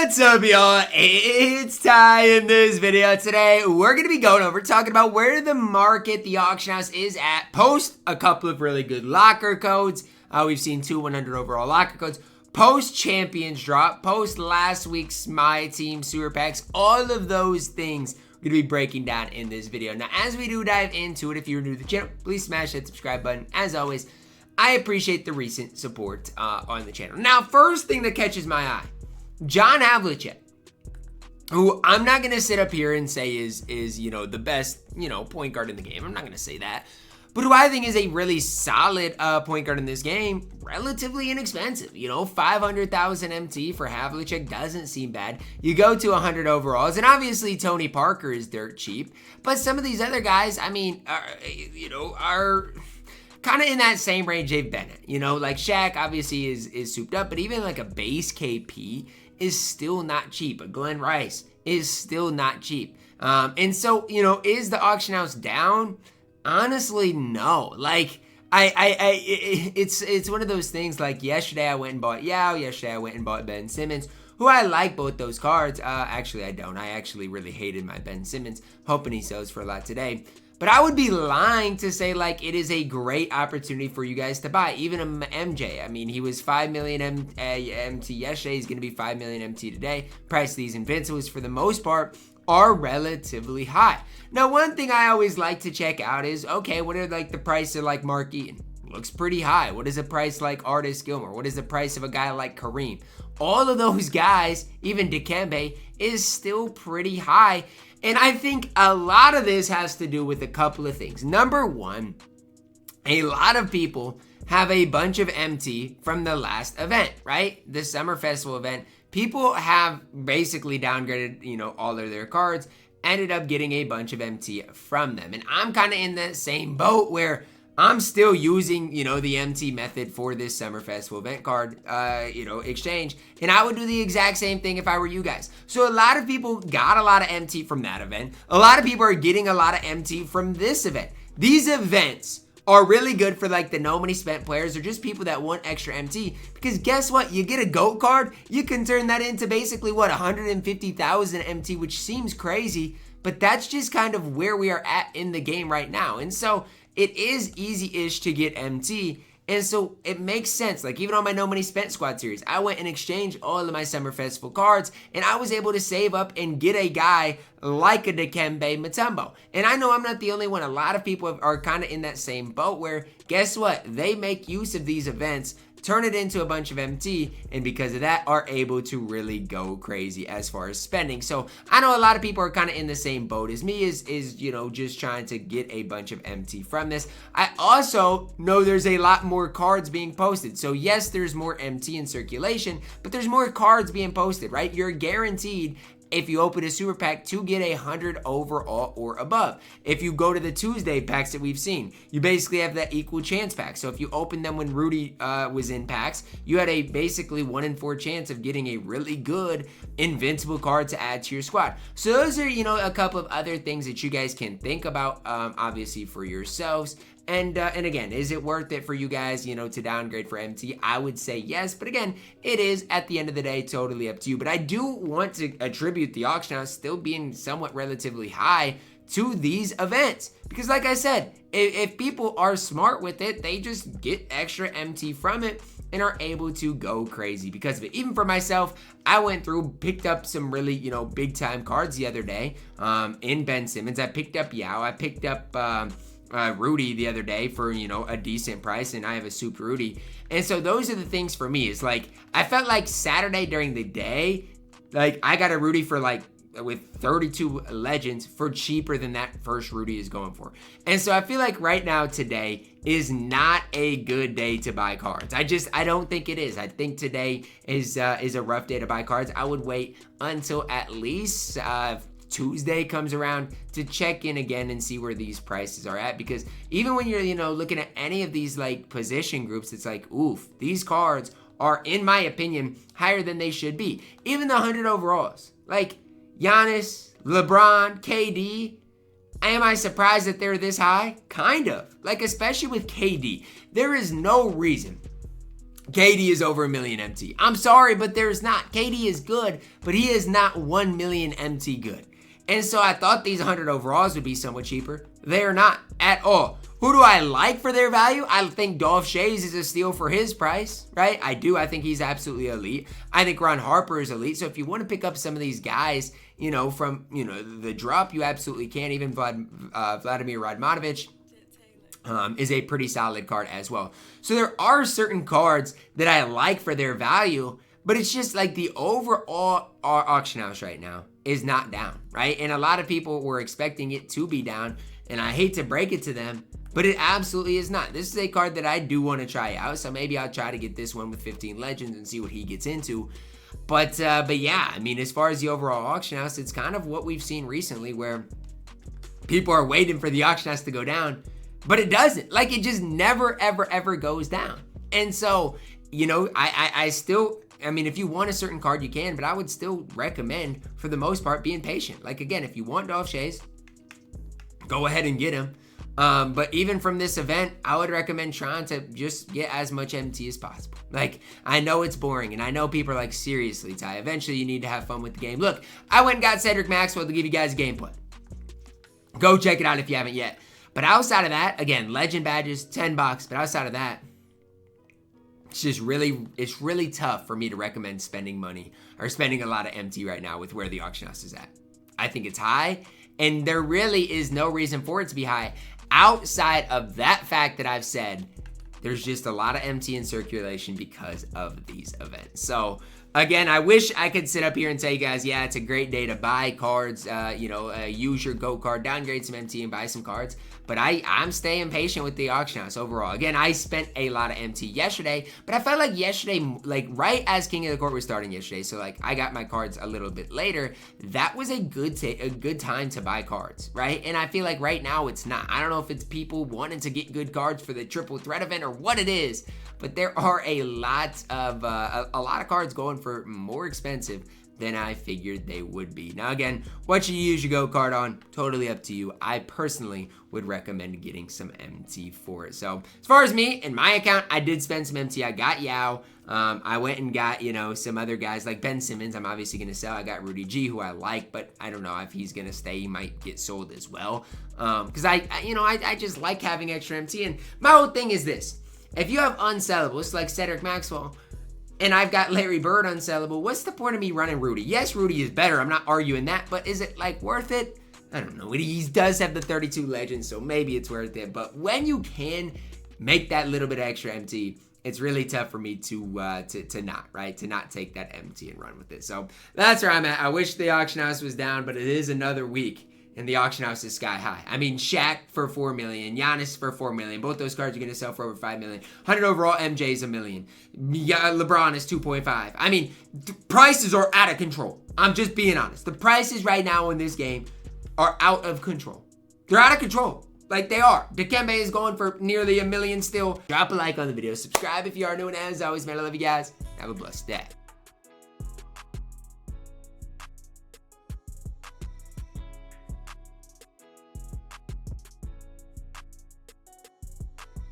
What's up, y'all? It's Ty. In this video today, we're going to be going over talking about where the market, the auction house is at post a couple of really good locker codes. We've seen 2 100 overall locker codes, post champions drop, post last week's MyTEAM super packs, all of those things we're going to be breaking down in this video. Now, as we do dive into it, if you're new to the channel, please smash that subscribe button. As always, I appreciate the recent support on the channel. Now, first thing that catches my eye, John Havlicek, who I'm not going to sit up here and say is the best, point guard in the game. I'm not going to say that. But who I think is a really solid point guard in this game, relatively inexpensive. 500,000 MT for Havlicek doesn't seem bad. You go to 100 overalls, and obviously Tony Parker is dirt cheap. But some of these other guys, are kind of in that same range they've been at. Like Shaq obviously is souped up, but even like a base KP is still not cheap. A Glenn Rice is still not cheap. And so, is the auction house down? Honestly, no. Like, it's one of those things. Like yesterday I went and bought Yao. Yesterday I went and bought Ben Simmons, who I like both those cards. Actually, I don't. I actually really hated my Ben Simmons, hoping he sells for a lot today. But I would be lying to say, like, it is a great opportunity for you guys to buy. Even a MJ. I mean, he was 5 million MT yesterday. He's going to be 5 million MT today. Price of these Invincibles, for the most part, are relatively high. Now, one thing I always like to check out is, okay, what are, like, the price of, like, Mark Eaton? Looks pretty high. What is the price like Artis Gilmore? What is the price of a guy like Kareem? All of those guys, even Dikembe, is still pretty high. And I think a lot of this has to do with a couple of things. Number one, a lot of people have a bunch of MT from the last event, right? The Summer Festival event. People have basically downgraded, all of their cards, ended up getting a bunch of MT from them. And I'm kind of in that same boat where I'm still using, the MT method for this Summer Festival event card, exchange. And I would do the exact same thing if I were you guys. So a lot of people got a lot of MT from that event. A lot of people are getting a lot of MT from this event. These events are really good for like the no money spent players or just people that want extra MT. Because guess what? You get a GOAT card, you can turn that into basically 150,000 MT, which seems crazy. But that's just kind of where we are at in the game right now. And so it is easy-ish to get MT, and so it makes sense. Like, even on my No Money Spent Squad series, I went and exchanged all of my Summer Festival cards, and I was able to save up and get a guy like a Dikembe Mutombo. And I know I'm not the only one. A lot of people are kind of in that same boat where, guess what? They make use of these events, turn it into a bunch of MT, and because of that are able to really go crazy as far as spending. So I know a lot of people are kind of in the same boat as me, is just trying to get a bunch of MT from this. I also know there's a lot more cards being posted. So yes, there's more MT in circulation, but there's more cards being posted, right? You're guaranteed, if you open a super pack, to get 100 overall or above. If you go to the Tuesday packs that we've seen, you basically have that equal chance pack. So if you opened them when Rudy was in packs, you had a basically 1 in 4 chance of getting a really good invincible card to add to your squad. So those are, a couple of other things that you guys can think about, obviously for yourselves. And again, is it worth it for you guys, to downgrade for MT? I would say yes, but again, it is at the end of the day totally up to you. But I do want to attribute the auction house still being somewhat relatively high to these events. Because like I said, if people are smart with it, they just get extra MT from it and are able to go crazy because of it. Even for myself, I went through, picked up some really, big time cards the other day in Ben Simmons. I picked up Yao. I picked up Rudy the other day for, a decent price, and I have a Super Rudy. And so those are the things for me. Is like, I felt like Saturday during the day, like I got a Rudy for with 32 legends for cheaper than that first Rudy is going for. And so I feel like right now today is not a good day to buy cards. I don't think it is. I think today is a rough day to buy cards. I would wait until at least Tuesday comes around to check in again and see where these prices are at, because even when you're looking at any of these like position groups, it's like, oof, these cards are, in my opinion, higher than they should be. Even the 100 overalls, like Giannis, LeBron, KD, am I surprised that they're this high? Kind of. Like, especially with KD, there is no reason KD is over 1 million MT. I'm sorry, but there's not. KD is good, but he is not 1 million MT good. And so I thought these 100 overalls would be somewhat cheaper. They're not at all. Who do I like for their value? I think Dolph Schayes is a steal for his price, right? I do. I think he's absolutely elite. I think Ron Harper is elite. So if you want to pick up some of these guys, from, the drop, you absolutely can. Even Vladimir Radmanovic is a pretty solid card as well. So there are certain cards that I like for their value, but it's just like the overall auction house right now is not down, right? And a lot of people were expecting it to be down, and I hate to break it to them, but it absolutely is not. This is a card that I do want to try out, so maybe I'll try to get this one with 15 Legends and see what he gets into. But yeah, I mean, as far as the overall auction house, it's kind of what we've seen recently where people are waiting for the auction house to go down, but it doesn't. Like, it just never, ever, ever goes down. And so, I still... I mean, if you want a certain card, you can, but I would still recommend, for the most part, being patient. Like, again, if you want Dolph Schayes, go ahead and get him. But even from this event, I would recommend trying to just get as much MT as possible. Like, I know it's boring, and I know people are like, seriously, Ty, eventually you need to have fun with the game. Look, I went and got Cedric Maxwell to give you guys gameplay. Go check it out if you haven't yet. But outside of that, again, legend badges, $10. But outside of that, it's really tough for me to recommend spending money or spending a lot of MT right now with where the auction house is at. I think it's high, and there really is no reason for it to be high outside of that fact that I've said. There's just a lot of MT in circulation because of these events. So again, I wish I could sit up here and tell you guys, yeah, it's a great day to buy cards, use your GOAT card, downgrade some MT and buy some cards. But I'm staying patient with the auction house overall. Again, I spent a lot of MT yesterday, but I felt like yesterday, like right as King of the Court was starting yesterday, so like I got my cards a little bit later, that was a good time to buy cards, right? And I feel like right now it's not. I don't know if it's people wanting to get good cards for the triple threat event or what it is, but there are a lot of cards going for more expensive than I figured they would be. Now again, what you use your GOAT card on, totally up to you. I personally would recommend getting some MT for it. So as far as me, in my account, I did spend some MT. I got Yao. I went and got, some other guys like Ben Simmons. I'm obviously going to sell. I got Rudy G, who I like, but I don't know if he's going to stay. He might get sold as well. Because I just like having extra MT. And my whole thing is this. If you have unsellables like Cedric Maxwell, and I've got Larry Bird unsellable, what's the point of me running Rudy? Yes, Rudy is better. I'm not arguing that, but is it like worth it? I don't know. He does have the 32 legends, so maybe it's worth it. But when you can make that little bit of extra MT, it's really tough for me to not take that MT and run with it. So that's where I'm at. I wish the auction house was down, but it is another week. And the auction house is sky high. I mean, Shaq for $4 million, Giannis for $4 million. Both those cards are going to sell for over $5 million. 100 overall, MJ is $1 million. LeBron is 2.5. I mean, the prices are out of control. I'm just being honest. The prices right now in this game are out of control. They're out of control. Like they are. Dikembe is going for nearly $1 million still. Drop a like on the video. Subscribe if you are new. And as always, man, I love you guys. Have a blessed day.